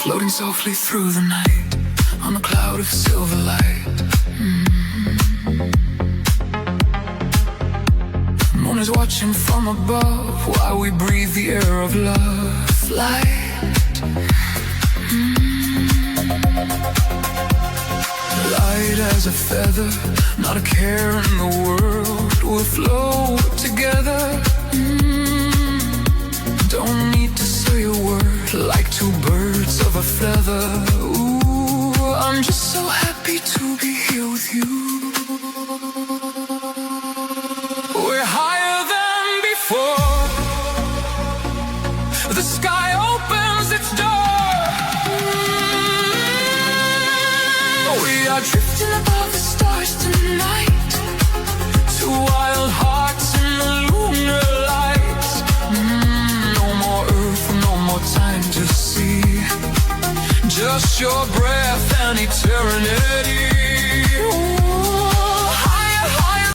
floating softly through the night on a cloud of silver light. Moon is watching from above while we breathe the air of love. Light, light as a feather, not a care in the world. We'll float together. Don't need to say a word, like two birds of a feather. Ooh, I'm just so happy to be here with you. We're higher than before. The sky opens its door. We are drifting above the stars tonight. Two wild hearts in the lunar light. No more earth, no more time to see. Just your breath and eternity.